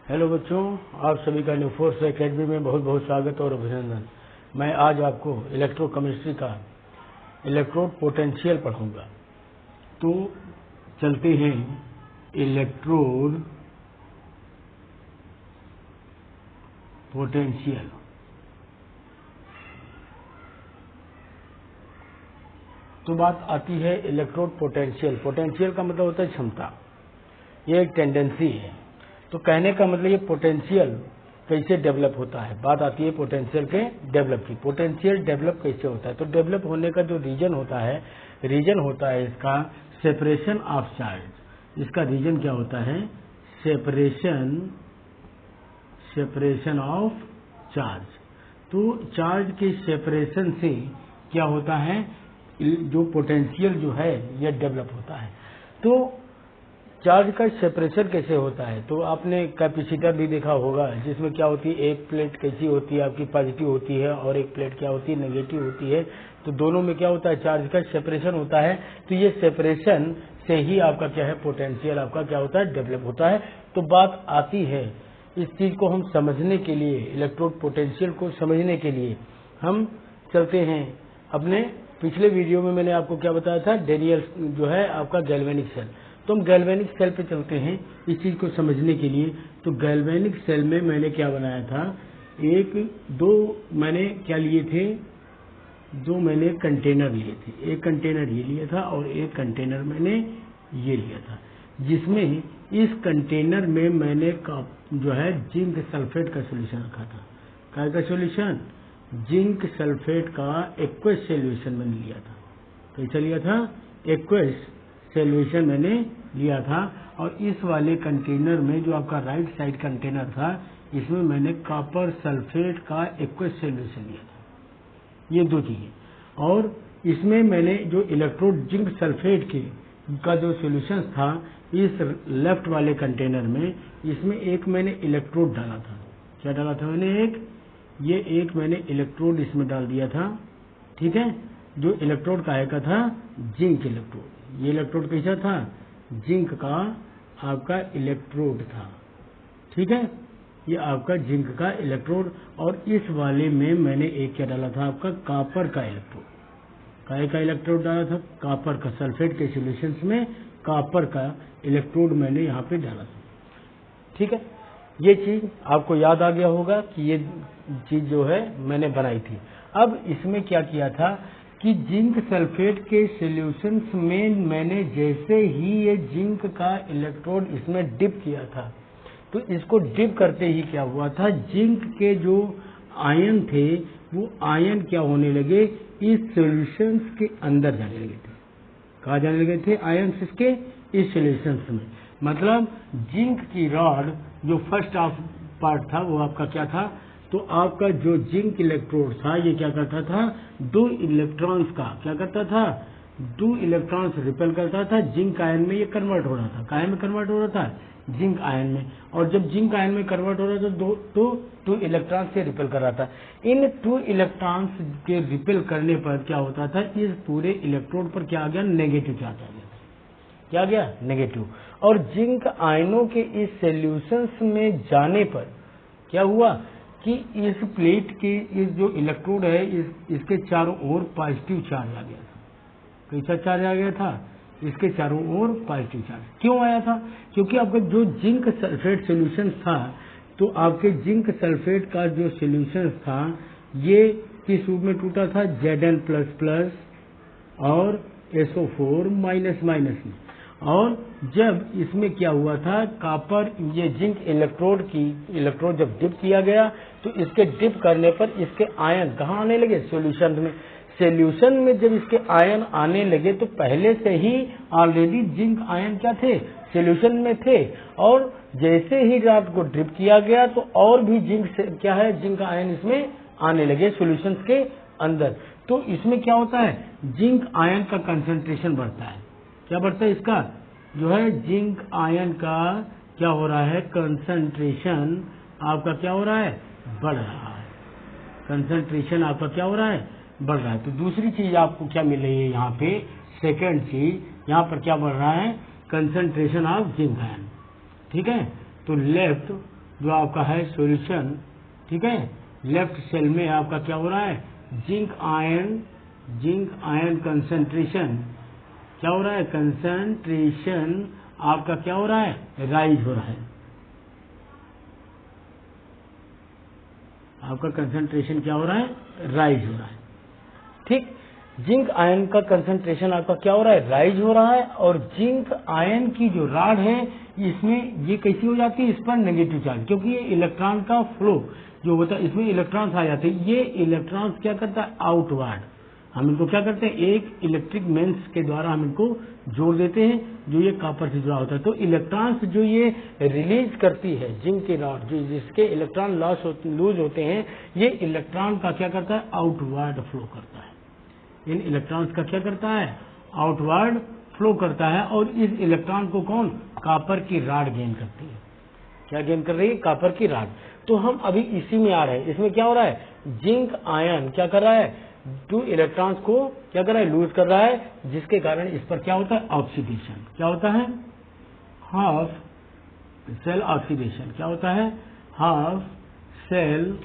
Hello बच्चों, आप सभी का न्यू फोर्स एकेडमी में बहुत बहुत स्वागत और अभिनंदन। मैं आज आपको इलेक्ट्रोकेमिस्ट्री का इलेक्ट्रोड पोटेंशियल पढ़ाऊंगा। तो चलते हैं इलेक्ट्रोड पोटेंशियल। तो बात आती है इलेक्ट्रोड पोटेंशियल। पोटेंशियल का मतलब होता है क्षमता, ये एक टेंडेंसी है। तो कहने का मतलब ये पोटेंशियल कैसे डेवलप होता है। बात आती है पोटेंशियल के डेवलप की। पोटेंशियल डेवलप कैसे होता है, तो डेवलप होने का जो रीजन होता है इसका सेपरेशन ऑफ चार्ज। इसका रीजन क्या होता है? Separation of charge. तो चार्ज के सेपरेशन से क्या होता है, जो पोटेंशियल जो है यह डेवलप होता है। तो चार्ज का सेपरेशन कैसे होता है, तो आपने कैपेसिटर भी देखा होगा, जिसमें क्या होती है, एक प्लेट कैसी होती है आपकी पॉजिटिव होती है और एक प्लेट क्या होती है नेगेटिव होती है। तो दोनों में क्या होता है, चार्ज का सेपरेशन होता है। तो ये सेपरेशन से ही आपका क्या है, पोटेंशियल आपका क्या होता है, डेवलप होता है। तो बात आती है इस चीज को हम समझने के लिए, इलेक्ट्रोड पोटेंशियल को समझने के लिए हम चलते हैं अपने पिछले वीडियो में मैंने आपको क्या बताया था, डेनियल जो है आपका गैल्वेनिक सेल। तो हम गैल्वेनिक सेल पे चलते हैं इस चीज को समझने के लिए। तो गैल्वेनिक सेल में मैंने क्या बनाया था, मैंने क्या लिए थे, दो मैंने कंटेनर लिए थे। एक कंटेनर ये लिया था और एक कंटेनर मैंने ये लिया था, जिसमें इस कंटेनर में मैंने जो है जिंक सल्फेट का सोल्यूशन रखा था। क्या का सोल्यूशन? जिंक सल्फेट का एक्वस सोल्यूशन मैंने लिया था। कैसा लिया था? एक्वस सोल्यूशन मैंने लिया था। और इस वाले कंटेनर में जो आपका राइट साइड कंटेनर था, इसमें मैंने कॉपर सल्फेट का एक्वस सोल्यूशन लिया था। ये दो चीजें। और इसमें मैंने जो इलेक्ट्रोड जिंक सल्फेट का जो सोल्यूशन था, इस लेफ्ट वाले कंटेनर में, इसमें एक मैंने इलेक्ट्रोड डाला था। क्या डाला था मैंने? एक मैंने इलेक्ट्रोड इसमें डाल दिया था। ठीक है, जो इलेक्ट्रोड का था जिंक इलेक्ट्रोड। ये इलेक्ट्रोड कैसा था? जिंक का आपका इलेक्ट्रोड था। ठीक है, ये आपका जिंक का इलेक्ट्रोड। और इस वाले में मैंने एक क्या डाला था, आपका कॉपर का इलेक्ट्रोड। काय का इलेक्ट्रोड डाला था? कॉपर का। सल्फेट के सॉल्यूशंस में कॉपर का इलेक्ट्रोड मैंने यहाँ पे डाला था। ठीक है, ये चीज आपको याद आ गया होगा कि ये चीज जो है मैंने बनाई थी। अब इसमें क्या किया था कि जिंक सल्फेट के सॉल्यूशंस में मैंने जैसे ही ये जिंक का इलेक्ट्रोड इसमें डिप किया था, तो इसको डिप करते ही क्या हुआ था, जिंक के जो आयन थे वो आयन क्या होने लगे, इस सॉल्यूशंस के अंदर जाने लगे थे। कहाँ जाने लगे थे आयन्स इसके? इस सॉल्यूशंस में। मतलब जिंक की रॉड जो फर्स्ट ऑफ पार्ट था वो आपका क्या था, तो आपका जो जिंक इलेक्ट्रोड था ये क्या करता था, दो इलेक्ट्रॉन्स का क्या करता था, दो इलेक्ट्रॉन्स रिपेल करता था। जिंक आयन में ये कन्वर्ट हो रहा था। काय में कन्वर्ट हो रहा था? जिंक आयन में। और जब जिंक आयन में कन्वर्ट हो रहा था तो टू इलेक्ट्रॉन्स से रिपेल कर रहा था। इन टू इलेक्ट्रॉन्स के रिपेल करने पर क्या होता था, इस पूरे इलेक्ट्रोड पर क्या आ गया, नेगेटिव चार्ज आ गया। क्या आ गया? नेगेटिव। और जिंक आयनों के इस सॉल्यूशंस में जाने पर क्या हुआ कि इस प्लेट के इस जो इलेक्ट्रोड है इसके चारों ओर पॉजिटिव चार्ज आ गया था। कैसा चार्ज आ गया था? इसके चारों ओर पॉजिटिव चार्ज। क्यों आया था? क्योंकि आपका जो जिंक सल्फेट सॉल्यूशन था, तो आपके जिंक सल्फेट का जो सॉल्यूशन था ये किस रूप में टूटा था, Zn++ और SO4- में। और जब इसमें क्या हुआ था, कॉपर ये जिंक इलेक्ट्रोड जब डिप किया गया, तो इसके डिप करने पर इसके आयन कहाँ आने लगे, सॉल्यूशन में। सॉल्यूशन में जब इसके आयन आने लगे तो पहले से ही ऑलरेडी जिंक आयन क्या थे, सॉल्यूशन में थे। और जैसे ही रात को ड्रिप किया गया तो और भी जिंक आयन इसमें आने लगे सॉल्यूशंस के अंदर। तो इसमें क्या होता है, जिंक आयन का कंसंट्रेशन बढ़ता है। क्या बढ़ता है? इसका जो है जिंक आयन का क्या हो रहा है, कंसंट्रेशन आपका क्या हो रहा है, बढ़ रहा है। कंसंट्रेशन आपका क्या हो रहा है, बढ़ रहा है। तो दूसरी चीज आपको क्या मिल रही है यहाँ पे, सेकेंड चीज यहाँ पर क्या बढ़ रहा है, कंसंट्रेशन ऑफ जिंक आयन। ठीक है, तो लेफ्ट जो आपका है सॉल्यूशन, ठीक है, लेफ्ट सेल में आपका क्या हो रहा है, जिंक आयन कंसंट्रेशन क्या हो रहा है, कंसंट्रेशन आपका क्या हो रहा है, राइज हो रहा है, आपका कंसंट्रेशन क्या हो रहा है, राइज हो रहा है। ठीक, जिंक आयन का कंसंट्रेशन आपका क्या हो रहा है, राइज हो रहा है। और जिंक आयन की जो राड है इसमें ये कैसी हो जाती है, इस पर नेगेटिव चार्ज, क्योंकि ये इलेक्ट्रॉन का फ्लो जो होता है इसमें इलेक्ट्रॉन्स आ जाते हैं। ये इलेक्ट्रॉन्स क्या करता है, आउटवर्ड हम इनको क्या करते हैं, एक इलेक्ट्रिक मेंस के द्वारा हम इनको जोड़ देते हैं जो ये कॉपर से जुड़ा होता है। तो इलेक्ट्रॉन्स जो ये रिलीज करती है जिंक की रॉड, जो जिसके इलेक्ट्रॉन लूज होते हैं, ये इलेक्ट्रॉन का क्या करता है, आउटवर्ड फ्लो करता है। इन इलेक्ट्रॉन्स का क्या करता है, आउटवर्ड फ्लो करता है। और इस इलेक्ट्रॉन को कौन, कॉपर की रॉड गेन करती है। क्या गेन कर रही है, कॉपर की रॉड। तो हम अभी इसी में आ रहे हैं। इसमें क्या हो रहा है, जिंक आयन क्या कर रहा है, 2 इलेक्ट्रॉन्स को क्या कर रहा है, लूज कर रहा है, जिसके कारण इस पर क्या होता है, ऑक्सीडेशन। क्या होता है, हाफ सेल ऑक्सीडेशन। क्या होता है, हाफ सेल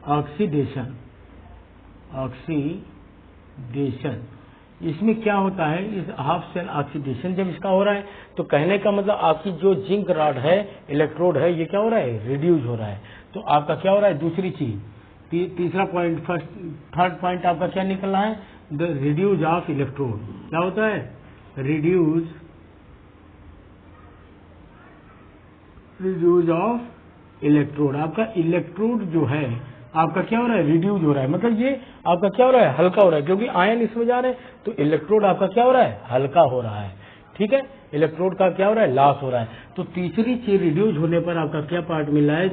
ऑक्सीडेशन। इसमें क्या होता है, इस हाफ सेल ऑक्सीडेशन जब इसका हो रहा है तो कहने का मतलब आपकी जो जिंक रॉड है, इलेक्ट्रोड है, ये क्या हो रहा है, रिड्यूस हो रहा है। तो आपका क्या हो रहा है, दूसरी चीज, तीसरा पॉइंट, थर्ड पॉइंट आपका क्या निकलना है, द रिड्यूस ऑफ इलेक्ट्रोड। क्या होता है, रिड्यूस ऑफ इलेक्ट्रोड। आपका इलेक्ट्रोड जो है आपका क्या हो रहा है, रिड्यूस हो रहा है, मतलब ये आपका क्या हो रहा है, हल्का हो रहा है, क्योंकि आयन इसमें जा रहे हैं तो इलेक्ट्रोड आपका क्या हो रहा है, हल्का हो रहा है। ठीक है, इलेक्ट्रोड का क्या हो रहा है, लॉस हो रहा है। तो तीसरी चीज रिड्यूस होने पर आपका क्या पार्ट मिल रहा है,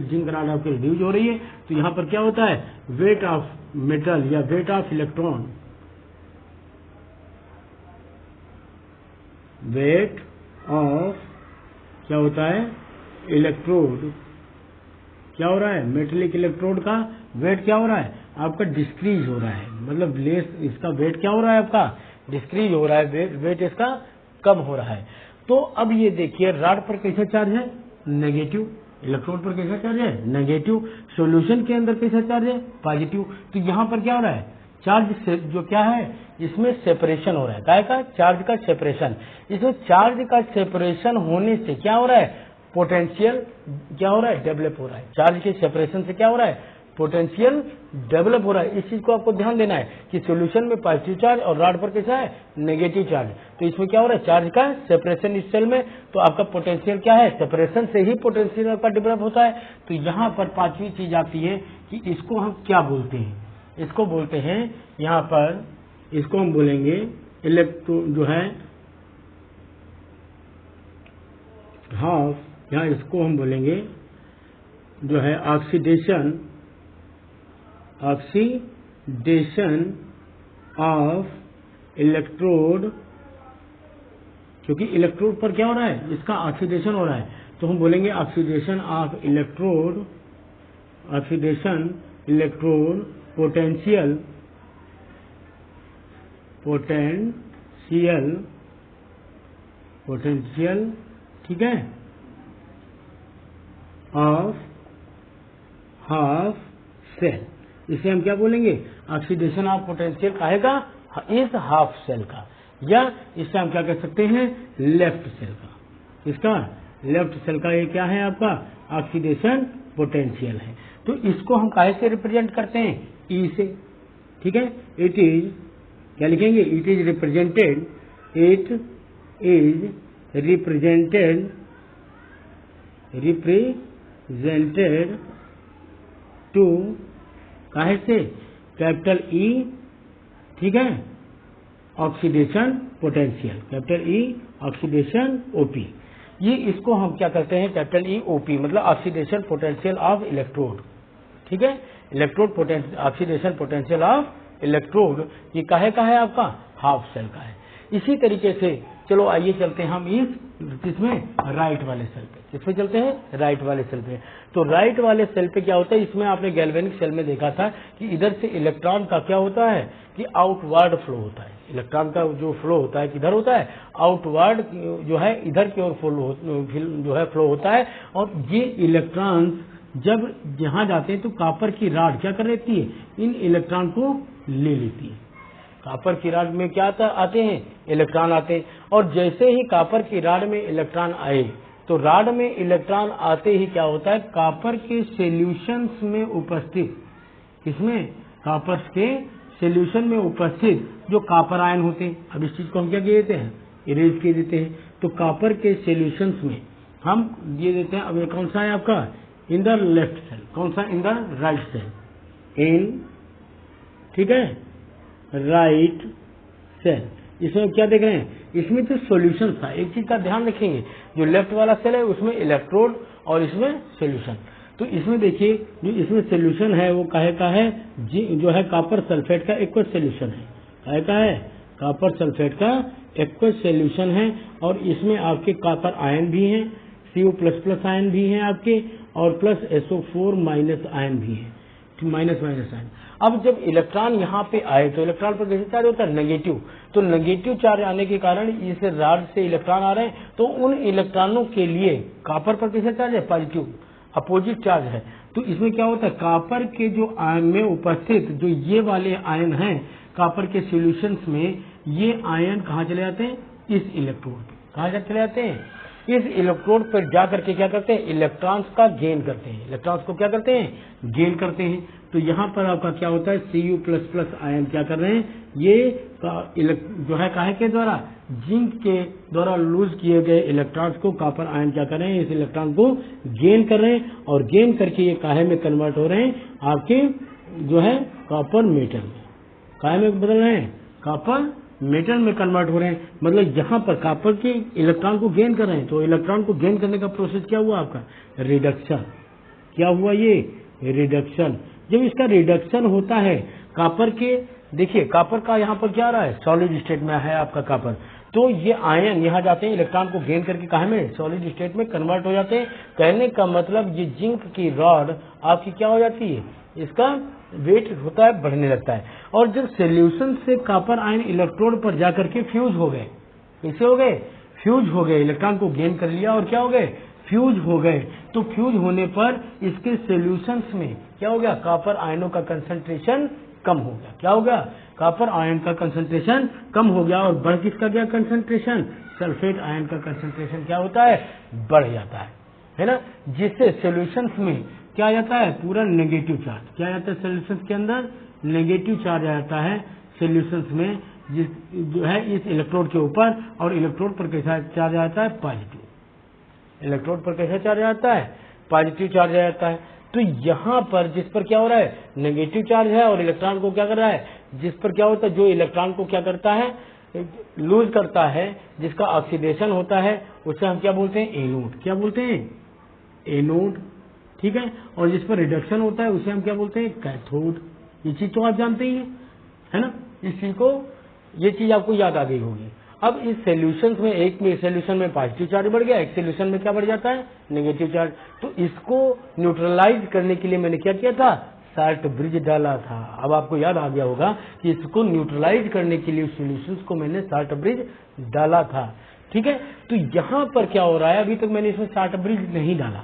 जिंक रॉड आपकी रिड्यूस हो रही है, तो यहाँ पर क्या होता है, वेट ऑफ मेटल या weight of electron, weight of क्या होता है, इलेक्ट्रोड क्या हो रहा है, मेटेलिक इलेक्ट्रोड का वेट क्या हो रहा है, आपका डिस्क्रीज हो रहा है, मतलब लेस, इसका वेट क्या हो रहा है, आपका डिस्क्रीज हो रहा है, वेट इसका कम हो रहा है। तो अब ये देखिए रॉड पर कैसा चार्ज है, नेगेटिव, इलेक्ट्रोड पर कैसा चार्ज है, नेगेटिव, सॉल्यूशन के अंदर कैसा चार्ज है, पॉजिटिव। तो यहाँ पर क्या हो रहा है, चार्ज से जो क्या है, इसमें सेपरेशन हो रहा है, काय का, चार्ज का सेपरेशन। इसमें चार्ज का सेपरेशन होने से क्या हो रहा है, पोटेंशियल क्या हो रहा है, डेवलप हो रहा है। चार्ज के सेपरेशन से क्या हो रहा है, पोटेंशियल डेवलप हो रहा है। इस चीज को आपको ध्यान देना है कि सॉल्यूशन में पॉजिटिव चार्ज और रॉड पर कैसा है, नेगेटिव चार्ज। तो इसमें क्या हो रहा है, चार्ज का सेपरेशन इस सेल में, तो आपका पोटेंशियल क्या है, सेपरेशन से ही पोटेंशियल आपका डेवलप होता है। तो यहाँ पर पांचवी चीज आती है कि इसको हम क्या बोलते हैं, इसको बोलते हैं यहाँ पर, इसको हम बोलेंगे इलेक्ट्रॉन जो है हाफ, यहाँ इसको हम बोलेंगे जो है ऑक्सीडेशन ऑफ इलेक्ट्रोड, क्योंकि इलेक्ट्रोड पर क्या हो रहा है, इसका ऑक्सीडेशन हो रहा है, तो हम बोलेंगे ऑक्सीडेशन ऑफ इलेक्ट्रोड, पोटेंशियल, ठीक है, ऑफ हाफ सेल। इसे हम क्या बोलेंगे, ऑक्सीडेशन ऑफ पोटेंशियल आएगा इस हाफ सेल का, या इसे हम क्या कह सकते हैं, लेफ्ट सेल का। इसका लेफ्ट सेल का ये क्या है, आपका ऑक्सीडेशन पोटेंशियल है। तो इसको हम काहे से रिप्रेजेंट करते हैं, ई से। ठीक है, इट इज क्या लिखेंगे, इट इज रिप्रेजेंटेड टू काहे से, कैपिटल ई, ठीक है, oxidation potential, capital E oxidation OP. ये इसको हम क्या करते हैं, कैपिटल ई ओपी, मतलब ऑक्सीडेशन पोटेंशियल ऑफ इलेक्ट्रोड। ठीक है, electrode potential, oxidation potential of electrode, ये काहे का है, आपका हाफ सेल का है। इसी तरीके से चलो आइए चलते हैं हम इसमें राइट वाले सेल पे। किसमें चलते हैं? राइट वाले सेल पे। तो राइट वाले सेल पे क्या होता है, इसमें आपने गैल्वेनिक सेल में देखा था कि इधर से इलेक्ट्रॉन का क्या होता है कि आउटवर्ड फ्लो होता है। इलेक्ट्रॉन का जो फ्लो होता है किधर होता है? आउटवर्ड जो है इधर की ओर जो है फ्लो होता है। और ये इलेक्ट्रॉन जब यहाँ जाते हैं तो कॉपर की रॉड क्या कर लेती है? इन इलेक्ट्रॉन को ले लेती है। कॉपर की रॉड में क्या आते हैं? इलेक्ट्रॉन आते हैं। और जैसे ही कॉपर की रॉड में इलेक्ट्रॉन आए तो रॉड में इलेक्ट्रॉन आते ही क्या होता है? कॉपर के सॉल्यूशंस में उपस्थित, किसमें? कॉपर के सॉल्यूशन में उपस्थित जो कॉपर आयन होते हैं, अब इस चीज को हम क्या कह देते हैं? इरेज कर देते हैं। तो कॉपर के सॉल्यूशंस में हम ये देते हैं। अब ये कौन सा है आपका? In the left cell. कौन सा? In the right cell. In, ठीक है, राइट सेल। इसमें क्या देख रहे हैं? इसमें तो सॉल्यूशन था। एक चीज का ध्यान रखेंगे, जो लेफ्ट वाला सेल है उसमें इलेक्ट्रोड और इसमें सॉल्यूशन। तो इसमें देखिए जो इसमें सॉल्यूशन है वो काहे का है? जो है कॉपर सल्फेट का एक्वस सॉल्यूशन है। काहे का है? कॉपर सल्फेट का एक्वस सॉल्यूशन है। और इसमें आपके कॉपर आयन भी हैं, Cu++ आयन भी हैं आपके, और प्लस SO4- आयन भी है, माइनस आयन। अब जब इलेक्ट्रॉन यहाँ पे आए तो इलेक्ट्रॉन पर कैसे चार्ज होता है? नेगेटिव। तो नेगेटिव चार्ज आने के कारण इस रॉड से इलेक्ट्रॉन आ रहे हैं, तो उन इलेक्ट्रॉनों के लिए कॉपर पर कैसे चार्ज है? पॉजिटिव, अपोजिट चार्ज है। तो इसमें क्या होता है? कॉपर के जो आयन में उपस्थित जो ये वाले आयन हैं कॉपर के सॉल्यूशंस में, ये आयन कहाँ चले जाते हैं? इस इलेक्ट्रोड पे। कहाँ चले जाते हैं? इस इलेक्ट्रोड पर जाकर के क्या करते हैं? इलेक्ट्रॉन्स का गेन करते हैं। इलेक्ट्रॉन्स को क्या करते हैं? गेन करते हैं। तो यहाँ पर आपका क्या होता है? Cu++ आयन क्या कर रहे हैं? ये जो है काहे के द्वारा? जिंक के द्वारा लूज किए गए इलेक्ट्रॉन्स को कॉपर आयन क्या कर रहे हैं? इस इलेक्ट्रॉन को गेन कर रहे हैं, और गेन करके ये काहे में कन्वर्ट हो रहे हैं? आपके जो है कॉपर मेटल में। काहे में बदल रहे हैं? कॉपर मेटल में कन्वर्ट हो रहे हैं। मतलब यहाँ पर कॉपर के इलेक्ट्रॉन को गेन कर रहे हैं। तो इलेक्ट्रॉन को गेन करने का प्रोसेस क्या हुआ आपका? रिडक्शन। क्या हुआ? ये रिडक्शन। जब इसका रिडक्शन होता है कॉपर के, देखिए कॉपर का यहाँ पर क्या आ रहा है? सॉलिड स्टेट में है आपका कॉपर। तो ये आयन यहाँ जाते हैं, इलेक्ट्रॉन को गेन करके कहा में? सॉलिड स्टेट में कन्वर्ट हो जाते हैं। कहने का मतलब ये जिंक की रॉड आपकी क्या हो जाती है? इसका वेट होता है, बढ़ने लगता है। और जब सॉल्यूशन से कॉपर आयन इलेक्ट्रोड पर जाकर के फ्यूज हो गए, कैसे हो गए? फ्यूज हो गए। इलेक्ट्रॉन को गेन कर लिया और क्या हो गए? फ्यूज हो गए। तो फ्यूज होने पर इसके सॉल्यूशंस में क्या हो गया? कॉपर आयनों का कंसंट्रेशन कम हो गया। क्या हो गया? कॉपर आयन का कंसंट्रेशन कम हो गया। और बढ़ किसका गया कंसंट्रेशन? सल्फेट आयन का कंसंट्रेशन क्या होता है? बढ़ जाता है ना। जिससे सॉल्यूशंस में क्या आ जाता है? पूरा नेगेटिव चार्ज। क्या आ जाता है सॉल्यूशंस के अंदर? नेगेटिव चार्ज आ जाता है सॉल्यूशंस में, जिस जो है इस इलेक्ट्रोड के ऊपर। और इलेक्ट्रोड पर कैसा चार्ज आता है? पॉजिटिव। इलेक्ट्रोड पर कैसा चार्ज आता है? पॉजिटिव चार्ज आ जाता है। तो यहाँ पर जिस पर क्या हो रहा है? नेगेटिव चार्ज है, और इलेक्ट्रॉन को क्या कर रहा है? जिस पर क्या होता है? जो इलेक्ट्रॉन को क्या करता है? लूज करता है, जिसका ऑक्सीडेशन होता है, उसे हम क्या बोलते हैं? एनोड। क्या बोलते हैं? एनोड, ठीक है। और जिस पर रिडक्शन होता है उसे हम क्या बोलते हैं? कैथोड। ये चीज तो आप जानते ही है ना। इस चीज को, ये चीज आपको याद आ गई होगी। अब इस सॉल्यूशंस में, एक में सॉल्यूशन में पॉजिटिव चार्ज बढ़ गया, एक सॉल्यूशन में क्या बढ़ जाता है? Negative charge. तो इसको न्यूट्रलाइज करने के लिए मैंने क्या किया था? साल्ट ब्रिज डाला था। अब आपको याद आ गया होगा कि इसको न्यूट्रलाइज करने के लिए सॉल्यूशंस को मैंने साल्ट ब्रिज डाला था, ठीक है। तो यहाँ पर क्या हो रहा है? अभी तक मैंने इसमें साल्ट ब्रिज नहीं डाला,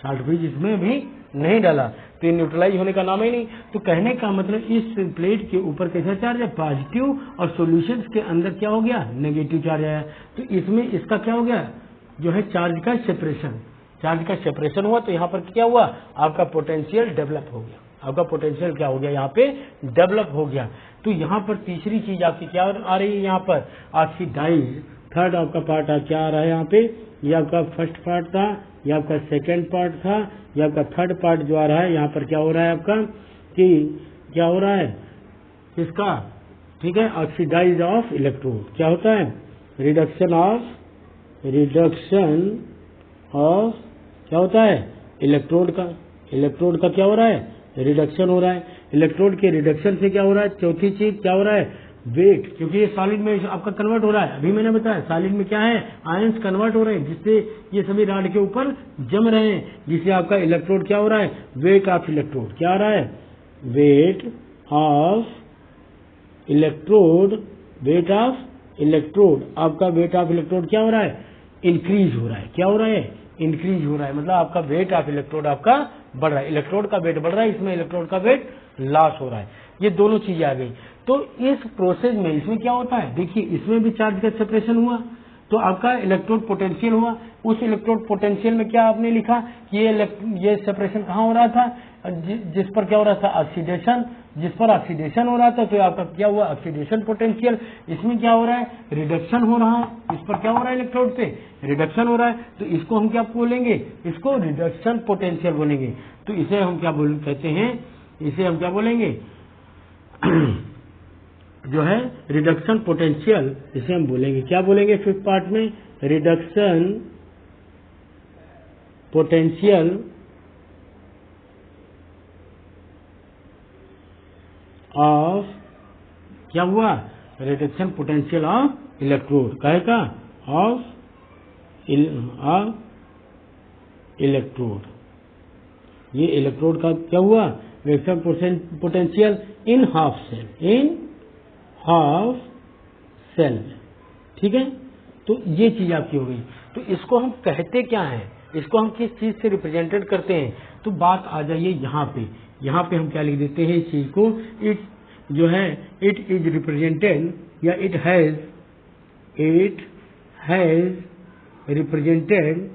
साल्ट ब्रिज इसमें भी नहीं डाला, तो ये न्यूट्रलाइज होने का नाम ही नहीं। तो कहने का मतलब इस प्लेट के ऊपर कैसा चार्ज है? पॉजिटिव। और सॉल्यूशंस के अंदर क्या हो गया? नेगेटिव चार्ज आया। तो इसमें इसका क्या हो गया? जो है चार्ज का सेपरेशन। चार्ज का सेपरेशन हुआ तो यहाँ पर क्या हुआ? आपका पोटेंशियल डेवलप हो गया। आपका पोटेंशियल क्या हो गया? यहाँ पे डेवलप हो गया। तो यहाँ पर तीसरी चीज आपकी क्या आ रही है? यहाँ पर ऑक्सीडाइज। थर्ड आपका पार्ट क्या आ रहा है यहाँ पे? ये आपका फर्स्ट पार्ट था, ये आपका सेकेंड पार्ट था, ये आपका थर्ड पार्ट जो आ रहा है। यहाँ पर क्या हो रहा है आपका कि क्या हो रहा है इसका? ठीक है, ऑक्सीडाइज ऑफ इलेक्ट्रोड। क्या होता है? रिडक्शन ऑफ क्या होता है? इलेक्ट्रोड का क्या हो रहा है? रिडक्शन हो रहा है। इलेक्ट्रोड के रिडक्शन से क्या हो रहा है? चौथी चीज क्या हो रहा है? वेट, क्योंकि ये सॉलिड में आपका कन्वर्ट हो रहा है, अभी मैंने बताया सॉलिड में क्या है, आयंस कन्वर्ट हो रहे हैं, जिससे ये सभी रॉड के ऊपर जम रहे हैं, जिससे आपका इलेक्ट्रोड क्या हो रहा है, वेट ऑफ इलेक्ट्रोड क्या आ रहा है, weight of electrode, weight of electrode, आपका वेट ऑफ इलेक्ट्रोड क्या हो रहा है, इंक्रीज हो रहा है, क्या हो रहा है, इंक्रीज हो रहा है, मतलब आपका वेट ऑफ इलेक्ट्रोड आपका बढ़ रहा है, इलेक्ट्रोड का वेट बढ़ रहा है, इसमें इलेक्ट्रोड का वेट लॉस हो रहा है, ये दोनों चीजें आ गई। तो इस प्रोसेस में इसमें क्या होता है, देखिए इसमें भी चार्ज का सेपरेशन हुआ, तो आपका इलेक्ट्रोड पोटेंशियल हुआ, उस इलेक्ट्रोड पोटेंशियल में क्या आपने लिखा कि ये सेपरेशन कहाँ हो रहा था, जिस पर क्या हो रहा था, ऑक्सीडेशन, जिस पर ऑक्सीडेशन हो रहा था, तो आपका क्या हुआ, ऑक्सीडेशन पोटेंशियल, इसमें क्या हो रहा है, रिडक्शन हो रहा है, इस पर क्या हो रहा है, इलेक्ट्रोड पे रिडक्शन हो रहा है, तो इसको हम क्या बोलेंगे, इसको रिडक्शन पोटेंशियल बोलेंगे। तो इसे हम क्या कहते हैं, इसे हम क्या बोलेंगे जो है रिडक्शन पोटेंशियल, इसे हम बोलेंगे, क्या बोलेंगे फिफ्थ पार्ट में, रिडक्शन पोटेंशियल ऑफ, क्या हुआ, रिडक्शन पोटेंशियल ऑफ इलेक्ट्रोड, कहेगा ऑफ इलेक्ट्रोड, ये इलेक्ट्रोड का क्या हुआ, reduction potential in half cell, in half cell, ठीक है। तो ये चीज आपकी हो गई। तो इसको हम कहते क्या है, इसको हम किस चीज से रिप्रेजेंटेड करते हैं, तो बात आ जाइए यहाँ पे, यहाँ पे हम क्या लिख देते हैं इस चीज को, इट जो है इट इज रिप्रेजेंटेड, या it has represented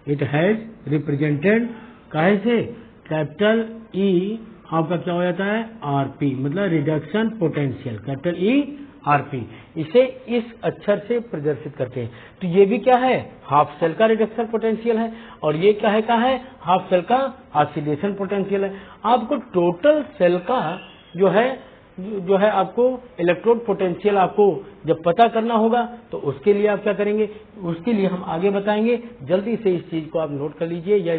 it has represented, काहे से, कैपिटल ई आपका क्या हो जाता है, आरपी, मतलब reduction potential, capital E RP, इसे इस अक्षर से प्रदर्शित करते हैं। तो ये भी क्या है, हाफ सेल का रिडक्शन पोटेंशियल है, और ये क्या है हाफ सेल का ऑक्सीडेशन पोटेंशियल है। आपको टोटल सेल का जो है आपको इलेक्ट्रोड पोटेंशियल आपको जब पता करना होगा, तो उसके लिए आप क्या करेंगे, उसके लिए हम आगे बताएंगे। जल्दी से इस चीज को आप नोट कर लीजिए, या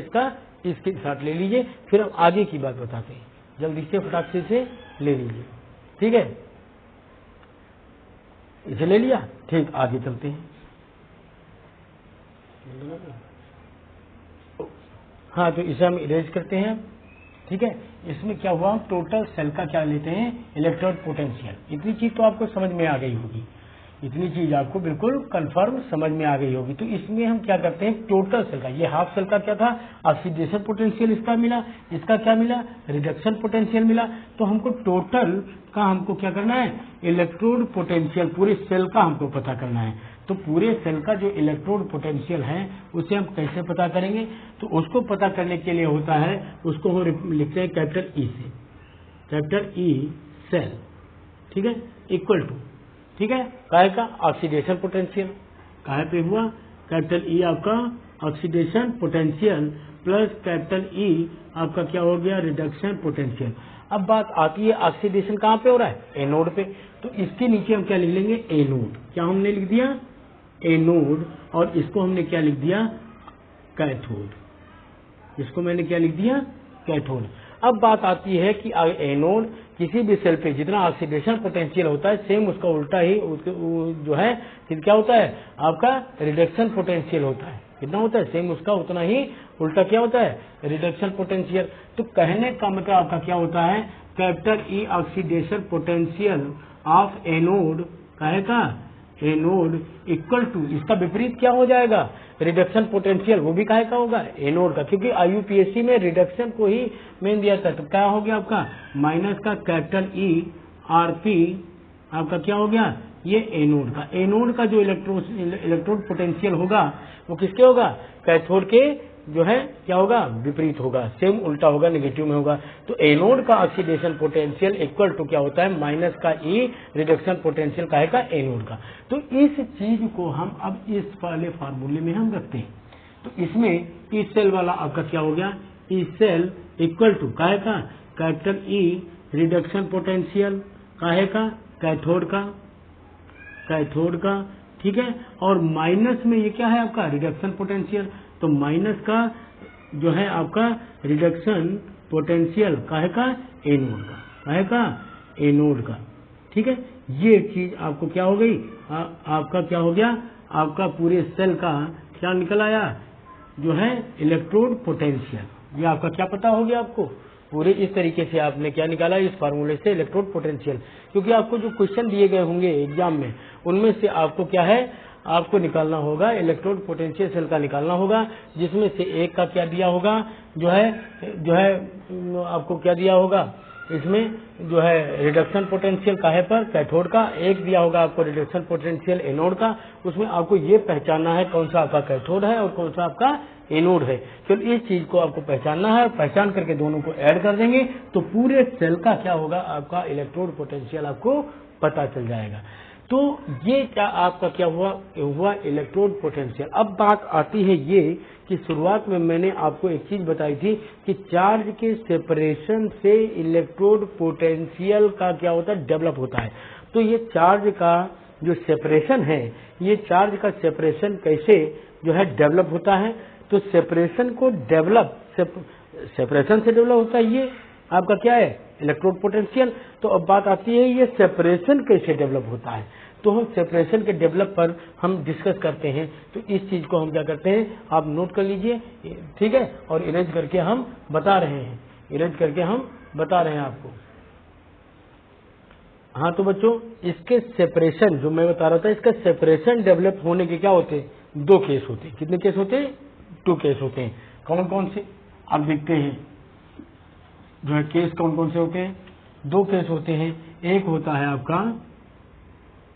इसके साथ ले लीजिए, फिर हम आगे की बात बताते हैं। जल्दी से फटाक से ले लीजिए, ठीक है, इसे ले लिया, ठीक, आगे चलते हैं। हाँ, तो इसे हम इरेज करते हैं, ठीक है। इसमें क्या हुआ, टोटल सेल का क्या लेते हैं, इलेक्ट्रोड पोटेंशियल। इतनी चीज तो आपको समझ में आ गई होगी, इतनी चीज आपको बिल्कुल कंफर्म समझ में आ गई होगी। तो इसमें हम क्या करते हैं, टोटल सेल का, ये हाफ सेल का क्या था, ऑक्सीडेशन पोटेंशियल इसका मिला, इसका क्या मिला, रिडक्शन पोटेंशियल मिला। तो हमको टोटल का हमको क्या करना है, इलेक्ट्रोड पोटेंशियल पूरे सेल का हमको पता करना है। तो पूरे सेल का जो इलेक्ट्रोड पोटेंशियल है उसे हम कैसे पता करेंगे, तो उसको पता करने के लिए होता है, उसको हम लिखते हैं कैपिटल ई से, कैपिटल ई सेल, ठीक है, इक्वल टू, ठीक है, काहे का ऑक्सीडेशन पोटेंशियल, काहे पे हुआ, कैपिटल ई आपका oxidation potential plus capital E आपका क्या हो गया, रिडक्शन पोटेंशियल। अब बात आती है ऑक्सीडेशन कहाँ पे हो रहा है, एनोड पे, तो इसके नीचे हम क्या लिख लेंगे, एनोड, क्या हमने लिख दिया, एनोड, और इसको हमने क्या लिख दिया, कैथोड, इसको मैंने क्या लिख दिया, कैथोड। अब बात आती है कि एनोड किसी भी सेल पे जितना ऑक्सीडेशन पोटेंशियल होता है, सेम उसका उल्टा ही जो है क्या होता है, आपका रिडक्शन पोटेंशियल होता है। कितना होता है, सेम उसका उतना ही उल्टा क्या होता है, रिडक्शन पोटेंशियल। तो कहने का मतलब आपका क्या होता है, capital E oxidation potential of anode, काहे का, एनोड, इक्वल टू, इसका विपरीत क्या हो जाएगा, रिडक्शन पोटेंशियल, वो भी काहे का होगा, एनोड का, क्योंकि आईयूपीएससी में रिडक्शन को ही मेन दिया था। तो क्या हो गया आपका, माइनस का कैपिटल ई आरपी आपका क्या हो गया, ये एनोड का, एनोड का जो इलेक्ट्रोड पोटेंशियल होगा वो किसके होगा, कैथोड के जो है क्या होगा, विपरीत होगा, सेम उल्टा होगा, नेगेटिव में होगा। तो एनोड का ऑक्सीडेशन पोटेंशियल इक्वल टू क्या होता है, माइनस का ई रिडक्शन पोटेंशियल काहे का, एनोड का। तो इस चीज को हम अब इस वाले फार्मूले में हम रखते हैं। तो इसमें ई सेल वाला आपका क्या हो गया, ई सेल इक्वल टू काहे का, कैपिटल ई रिडक्शन पोटेंशियल काहे का, कैथोड का, कैथोड का, ठीक है। और माइनस में ये क्या है आपका रिडक्शन पोटेंशियल, तो माइनस का जो है आपका रिडक्शन पोटेंशियल काहे का एनोड का, काहे का एनोड का, ठीक है। ये चीज आपको क्या हो गई, आपका क्या हो गया, आपका पूरे सेल का क्या निकल आया, जो है इलेक्ट्रोड पोटेंशियल। ये आपका क्या पता हो गया आपको, पूरे इस तरीके से आपने क्या निकाला इस फार्मूले से इलेक्ट्रोड पोटेंशियल। क्योंकि आपको जो क्वेश्चन दिए गए होंगे एग्जाम में उनमें से आपको क्या है, आपको निकालना होगा इलेक्ट्रोड पोटेंशियल सेल का निकालना होगा, जिसमें से एक का क्या दिया होगा, जो है आपको क्या दिया होगा, इसमें जो है रिडक्शन पोटेंशियल काहे पर कैथोड का, एक दिया होगा आपको रिडक्शन पोटेंशियल एनोड का। उसमें आपको ये पहचानना है कौन सा आपका कैथोड है और कौन सा आपका एनोड है। चलो इस चीज को आपको पहचानना है, पहचान करके दोनों को ऐड कर देंगे तो पूरे सेल का क्या होगा, आपका इलेक्ट्रोड पोटेंशियल आपको पता चल जाएगा। तो ये क्या आपका क्या हुआ इलेक्ट्रोड पोटेंशियल। अब बात आती है ये कि शुरुआत में मैंने आपको एक चीज बताई थी कि चार्ज के सेपरेशन से इलेक्ट्रोड पोटेंशियल का क्या होता है, डेवलप होता है। तो ये चार्ज का जो सेपरेशन है, ये चार्ज का सेपरेशन कैसे जो है डेवलप होता है, तो सेपरेशन को सेपरेशन से डेवलप होता है, ये आपका क्या है इलेक्ट्रोड पोटेंशियल। तो अब बात आती है ये सेपरेशन कैसे डेवलप होता है, तो हम सेपरेशन के डेवलप पर हम डिस्कस करते हैं। तो इस चीज को हम क्या करते हैं, आप नोट कर लीजिए, ठीक है, और इरेज करके हम बता रहे हैं, इरेज करके हम बता रहे हैं आपको। हाँ तो बच्चों इसके सेपरेशन जो मैं बता रहा था, इसका सेपरेशन डेवलप होने के क्या होते हैं, दो केस होते हैं। कितने केस होते हैं, 2 केस होते हैं। कौन कौन से आप देखते हैं, जो है केस कौन कौन से होते हैं, 2 केस होते हैं। एक होता है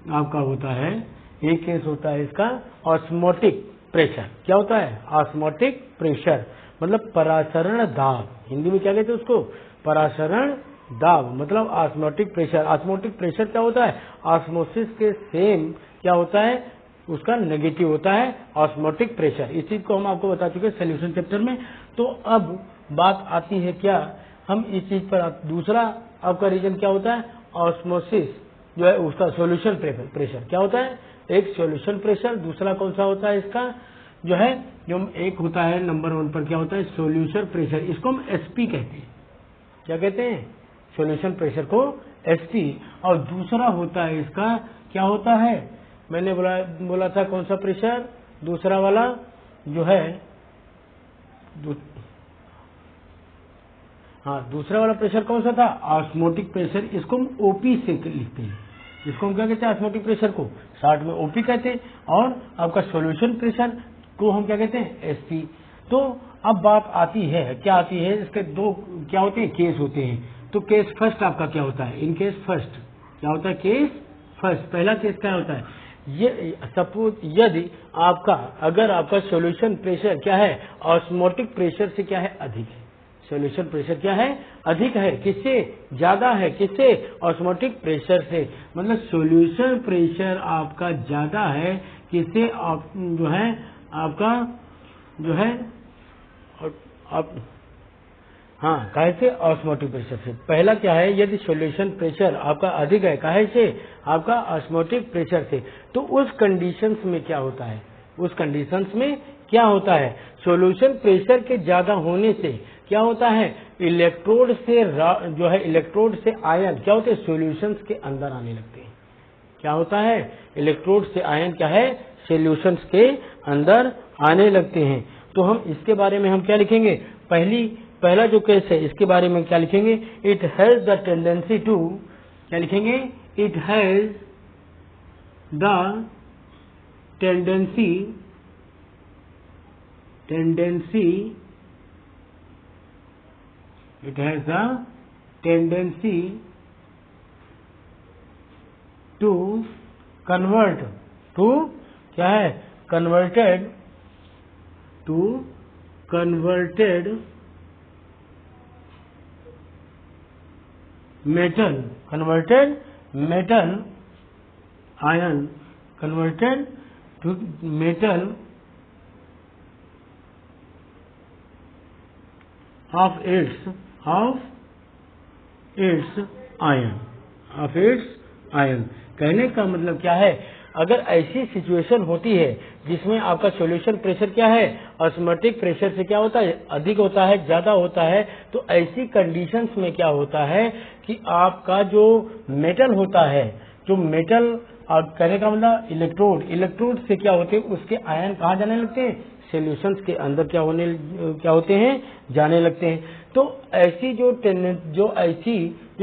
आपका होता है, एक केस होता है इसका ऑस्मोटिक प्रेशर। क्या होता है ऑस्मोटिक प्रेशर, मतलब परासरण दाब, हिंदी में क्या कहते हैं उसको, परासरण दाब, मतलब ऑस्मोटिक प्रेशर। ऑस्मोटिक प्रेशर क्या होता है, ऑस्मोसिस के सेम क्या होता है, उसका नेगेटिव होता है ऑस्मोटिक प्रेशर। इस चीज को हम आपको बता चुके सोल्यूशन चैप्टर में। तो अब बात आती है क्या, हम इस चीज पर दूसरा आपका रीजन क्या होता है, ऑस्मोसिस जो है उसका सॉल्यूशन प्रेशर क्या होता है, एक सॉल्यूशन प्रेशर, दूसरा कौन सा होता है इसका, जो है जो एक होता है नंबर 1 पर क्या होता है सॉल्यूशन प्रेशर, इसको हम एसपी कहते हैं। क्या कहते हैं, सॉल्यूशन प्रेशर को एसपी। और दूसरा होता है इसका क्या होता है, मैंने बोला था कौन सा प्रेशर, दूसरा वाला जो है हाँ दूसरा वाला प्रेशर कौन सा था, ऑस्मोटिक प्रेशर। इसको हम ओपी से लिखते हैं, इसको हम क्या कहते हैं ऑस्मोटिक प्रेशर को शॉर्ट में ओपी कहते हैं, और आपका सॉल्यूशन प्रेशर को हम क्या कहते हैं एसपी। तो अब बात आती है क्या आती है, इसके 2 क्या होते हैं केस होते हैं। तो केस फर्स्ट आपका क्या होता है, इन केस फर्स्ट क्या होता है, केस फर्स्ट पहला केस क्या होता है, ये सपोज यदि आपका अगर आपका सॉल्यूशन प्रेशर क्या है ऑस्मोटिक प्रेशर से क्या है अधिक है, सॉल्यूशन प्रेशर क्या है अधिक है, किससे ज्यादा है, किससे ऑस्मोटिक प्रेशर से, मतलब सॉल्यूशन प्रेशर आपका ज्यादा है किससे, जो है आपका जो है आप हाँ काहे से ऑस्मोटिक प्रेशर से। पहला क्या है, यदि सॉल्यूशन प्रेशर आपका अधिक है काहे से, आपका ऑस्मोटिक प्रेशर से, तो उस कंडीशंस में क्या होता है, उस कंडीशंस में क्या होता है, सॉल्यूशन प्रेशर के ज्यादा होने से क्या होता है, इलेक्ट्रोड से जो है इलेक्ट्रोड से आयन क्या होते हैं सॉल्यूशंस के अंदर आने लगते हैं। क्या होता है, इलेक्ट्रोड से आयन क्या है सॉल्यूशंस के अंदर आने लगते हैं। तो हम इसके बारे में हम क्या लिखेंगे, पहला जो केस है इसके बारे में क्या लिखेंगे, it has the tendency to, क्या लिखेंगे, it has the tendency it has the tendency to convert to क्या है converted metal ion converted to metal of its ion कहने का मतलब क्या है, अगर ऐसी सिचुएशन होती है जिसमें आपका सॉल्यूशन प्रेशर क्या है, ऑस्मोटिक प्रेशर से क्या होता है, अधिक होता है, ज्यादा होता है, तो ऐसी कंडीशंस में क्या होता है कि आपका जो मेटल होता है, जो मेटल और कहने का मतलब इलेक्ट्रोड से क्या होते हैं, उसके आयन कहाँ जाने लगते हैं, सॉल्यूशंस के अंदर क्या होते हैं, जाने लगते हैं। तो ऐसी जो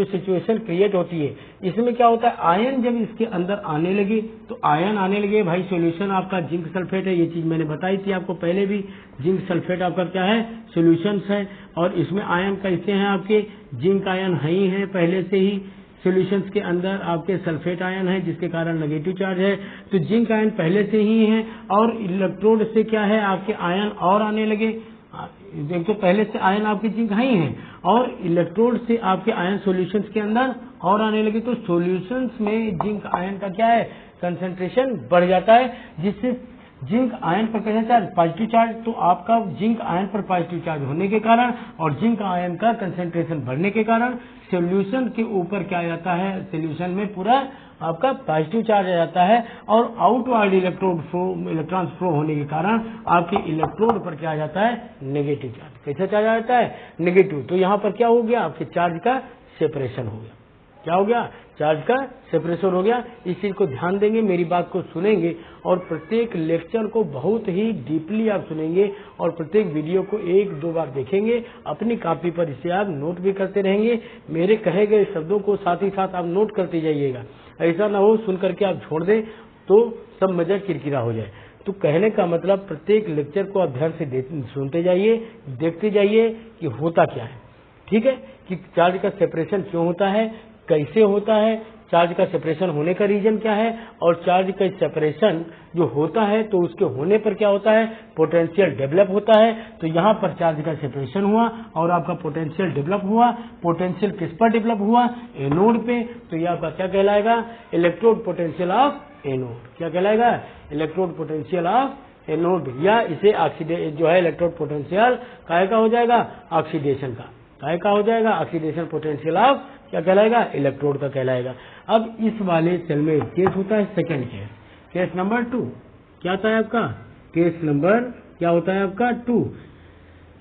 सिचुएशन क्रिएट होती है, इसमें क्या होता है, आयन जब इसके अंदर आने लगे तो आयन आने लगे भाई, सॉल्यूशन आपका जिंक सल्फेट है, ये चीज मैंने बताई थी आपको पहले भी, जिंक सल्फेट आपका क्या है, सॉल्यूशंस है, और इसमें आयन कैसे हैं आपके, जिंक आयन है ही है पहले से ही, सॉल्यूशंस के अंदर आपके सल्फेट आयन है जिसके कारण नेगेटिव चार्ज है, तो जिंक आयन पहले से ही है, और इलेक्ट्रोड से क्या है आपके आयन और आने लगे, एक तो पहले से आयन आपके जिंक है ही है, और इलेक्ट्रोड से आपके आयन सॉल्यूशंस के अंदर और आने लगे, तो सॉल्यूशंस में जिंक आयन का क्या है, कंसंट्रेशन बढ़ जाता है, जिससे जिंक आयन पर कैसा चार्ज, पॉजिटिव चार्ज, तो आपका जिंक आयन पर पॉजिटिव चार्ज होने के कारण और जिंक आयन का कंसंट्रेशन बढ़ने के कारण सॉल्यूशन के ऊपर क्या आ जाता है, सॉल्यूशन में पूरा आपका पॉजिटिव चार्ज आ जाता है, और आउटवर्ड इलेक्ट्रॉन्स फ्लो होने के कारण आपके इलेक्ट्रोड पर क्या आ जाता है, नेगेटिव चार्ज। कैसा चार्ज आ जाता है, नेगेटिव। तो यहाँ पर क्या हो गया, आपके चार्ज का सेपरेशन हो गया। क्या हो गया, चार्ज का सेपरेशन हो गया। इस चीज को ध्यान देंगे, मेरी बात को सुनेंगे, और प्रत्येक लेक्चर को बहुत ही डीपली आप सुनेंगे, और प्रत्येक वीडियो को 1-2 बार देखेंगे, अपनी कॉपी पर इसे आप नोट भी करते रहेंगे, मेरे कहे गए शब्दों को साथ ही साथ आप नोट करते जाइएगा। ऐसा ना हो सुन करके आप छोड़ दें तो सब मजा किरकिरा हो जाए। तो कहने का मतलब प्रत्येक लेक्चर को आप ध्यान से सुनते जाइए, देखते जाइए कि होता क्या है, ठीक है, कि चार्ज का सेपरेशन क्यों होता है, कैसे होता है, चार्ज का सेपरेशन होने का रीजन क्या है, और चार्ज का सेपरेशन जो होता है तो उसके होने पर क्या होता है, पोटेंशियल डेवलप होता है। तो यहाँ पर चार्ज का सेपरेशन हुआ और आपका पोटेंशियल डेवलप हुआ। पोटेंशियल किस पर डेवलप हुआ, एनोड पे। तो यह आपका क्या कहलाएगा, इलेक्ट्रोड पोटेंशियल ऑफ एनोड। क्या कहलाएगा, इलेक्ट्रोड पोटेंशियल ऑफ एनोड, या इसे जो है इलेक्ट्रोड पोटेंशियल काय का हो जाएगा, ऑक्सीडेशन का, काय का हो जाएगा, ऑक्सीडेशन पोटेंशियल ऑफ क्या कहलाएगा, इलेक्ट्रोड का कहलाएगा। अब इस वाले सेल में केस होता है सेकंड केस, केस नंबर 2 क्या होता है आपका, केस नंबर क्या होता है आपका 2।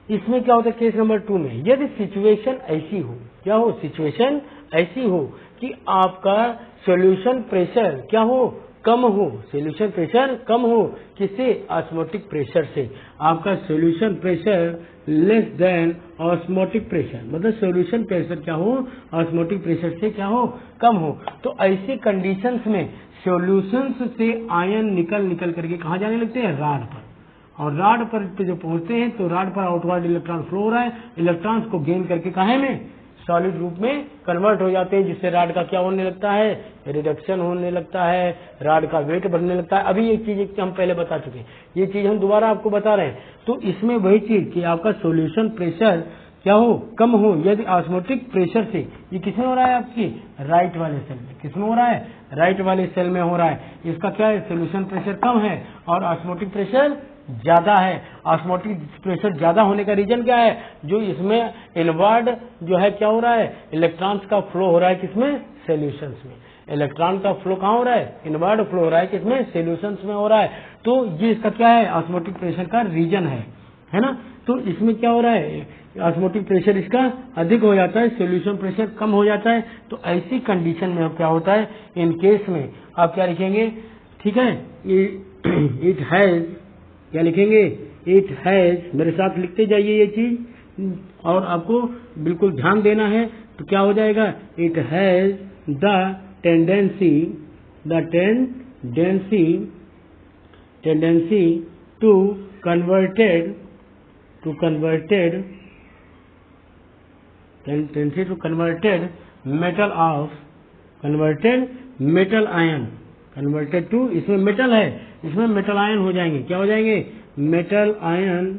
इसमें क्या होता है केस नंबर 2 में, यदि सिचुएशन ऐसी हो, क्या हो, सिचुएशन ऐसी हो कि आपका सॉल्यूशन प्रेशर क्या हो, कम हो, सॉल्यूशन प्रेशर कम हो, किससे, ऑस्मोटिक प्रेशर से। आपका solution pressure less than osmotic pressure, मतलब सॉल्यूशन प्रेशर क्या हो, ऑस्मोटिक प्रेशर से क्या हो, कम हो। तो ऐसी कंडीशंस में सॉल्यूशंस से आयन निकल करके कहाँ जाने लगते हैं, राड पर, और राड पर जो पहुंचते हैं तो राड पर आउटवर्ड इलेक्ट्रॉन फ्लो हो रहा है, इलेक्ट्रॉन्स को गेन करके कहाँ में, सॉलिड रूप में कन्वर्ट हो जाते हैं, जिससे राड का क्या होने लगता है, रिडक्शन होने लगता है, राड का वेट बढ़ने लगता है। अभी एक चीज हम पहले बता चुके हैं, ये चीज हम दोबारा आपको बता रहे हैं। तो इसमें वही चीज कि आपका सॉल्यूशन प्रेशर क्या हो, कम हो, यदि ऑस्मोटिक प्रेशर से, ये किसमें हो रहा है, आपकी राइट वाले सेल में, किसमें हो रहा है, राइट वाले सेल में हो रहा है। इसका क्या है, सॉल्यूशन प्रेशर कम है और ऑस्मोटिक प्रेशर ज्यादा है। ऑस्मोटिक प्रेशर ज्यादा होने का रीजन क्या है, जो इसमें इनवर्ड जो है क्या हो रहा है, इलेक्ट्रॉन्स का फ्लो हो रहा है, किसमें, सॉल्यूशंस में। इलेक्ट्रॉन का फ्लो कहाँ हो रहा है, इनवर्ड फ्लो हो रहा है, किसमें, सॉल्यूशंस में हो रहा है। तो ये इसका क्या है, ऑस्मोटिक प्रेशर का रीजन है ना। तो इसमें क्या हो रहा है, ऑस्मोटिक प्रेशर इसका अधिक हो जाता है, सॉल्यूशन प्रेशर कम हो जाता है। तो ऐसी कंडीशन में क्या होता है, इन केस में आप क्या लिखेंगे, ठीक है, इट हैज, क्या लिखेंगे, इट हैज, मेरे साथ लिखते जाइए ये चीज, और आपको बिल्कुल ध्यान देना है। तो क्या हो जाएगा, it has the tendency to converted metal ion, converted to, इसमें मेटल है, इसमें मेटल आयन हो जाएंगे, क्या हो जाएंगे, मेटल आयन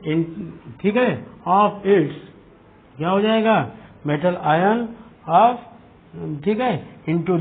इन, ठीक है, ऑफ इट्स, क्या हो जाएगा, मेटल आयन ऑफ, ठीक है, इनटू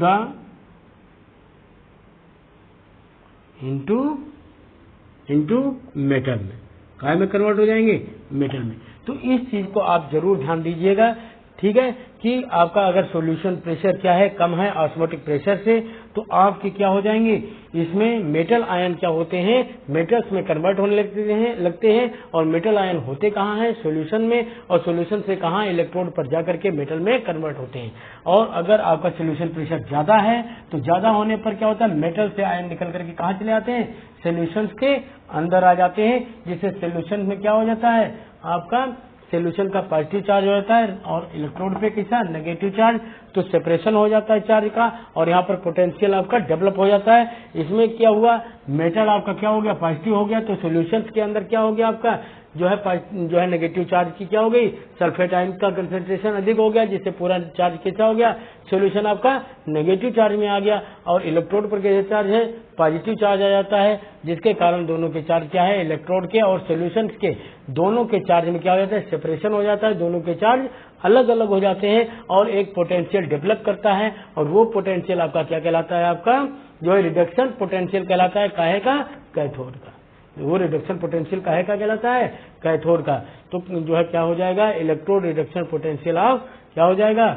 मेटल में, काय में कन्वर्ट हो जाएंगे, मेटल में। तो इस चीज को आप जरूर ध्यान दीजिएगा, ठीक है, कि आपका अगर सॉल्यूशन प्रेशर क्या है, कम है ऑस्मोटिक प्रेशर से, तो आपके क्या हो जाएंगे, इसमें मेटल आयन क्या होते हैं, मेटल्स में कन्वर्ट होने लगते हैं और मेटल आयन होते कहाँ हैं, सॉल्यूशन में, और सॉल्यूशन से कहाँ, इलेक्ट्रोड पर जाकर के मेटल में कन्वर्ट होते हैं। और अगर आपका सॉल्यूशन प्रेशर ज्यादा है तो ज्यादा होने पर क्या होता है, मेटल से आयन निकल करके कहाँ चले आते हैं, सॉल्यूशंस के अंदर आ जाते हैं, जिससे सॉल्यूशन में क्या हो जाता है, आपका सॉल्यूशन का पॉजिटिव चार्ज हो जाता है और इलेक्ट्रोड पे किसा नेगेटिव चार्ज, तो सेपरेशन हो जाता है चार्ज का और यहाँ पर पोटेंशियल आपका डेवलप हो जाता है। इसमें क्या हुआ, मेटल आपका क्या हो गया, पॉजिटिव हो गया, तो सॉल्यूशंस के अंदर क्या हो गया, आपका जो है नेगेटिव चार्ज की क्या हो गई, सल्फेट आयन का कंसंट्रेशन अधिक हो गया, जिससे पूरा चार्ज कैसा हो गया, सॉल्यूशन आपका नेगेटिव चार्ज में आ गया और इलेक्ट्रोड पर कैसे चार्ज है, पॉजिटिव चार्ज आ जाता है, जिसके कारण दोनों के चार्ज क्या है, इलेक्ट्रोड के और सॉल्यूशन के दोनों के चार्ज में क्या हो जाता है, सेपरेशन हो जाता है, दोनों के चार्ज अलग अलग हो जाते हैं और एक पोटेंशियल डेवलप करता है और वो पोटेंशियल आपका क्या कहलाता है, आपका जो है रिडक्शन पोटेंशियल कहलाता है, काहे का, कैथोड का। वो रिडक्शन पोटेंशियल काहे का कहलाता है, कैथोड का। तो जो है क्या हो जाएगा, इलेक्ट्रोड रिडक्शन पोटेंशियल ऑफ क्या हो जाएगा,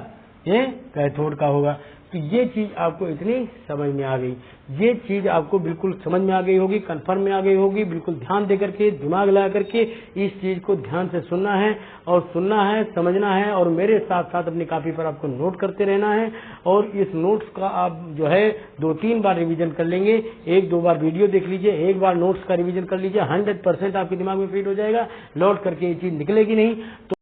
ये कैथोड का होगा। तो ये चीज आपको इतनी समझ में आ गई, ये चीज आपको बिल्कुल समझ में आ गई होगी, कंफर्म में आ गई होगी। बिल्कुल ध्यान दे करके, दिमाग लगा करके इस चीज को ध्यान से सुनना है और सुनना है, समझना है और मेरे साथ साथ अपनी कॉपी पर आपको नोट करते रहना है। और इस नोट्स का आप जो है 2-3 बार रिवीजन कर लेंगे, 1-2 बार वीडियो देख लीजिए, 1 बार नोट्स का रिवीजन कर लीजिए, 100% आपके दिमाग में फिट हो जाएगा, लौट करके ये चीज निकलेगी नहीं। तो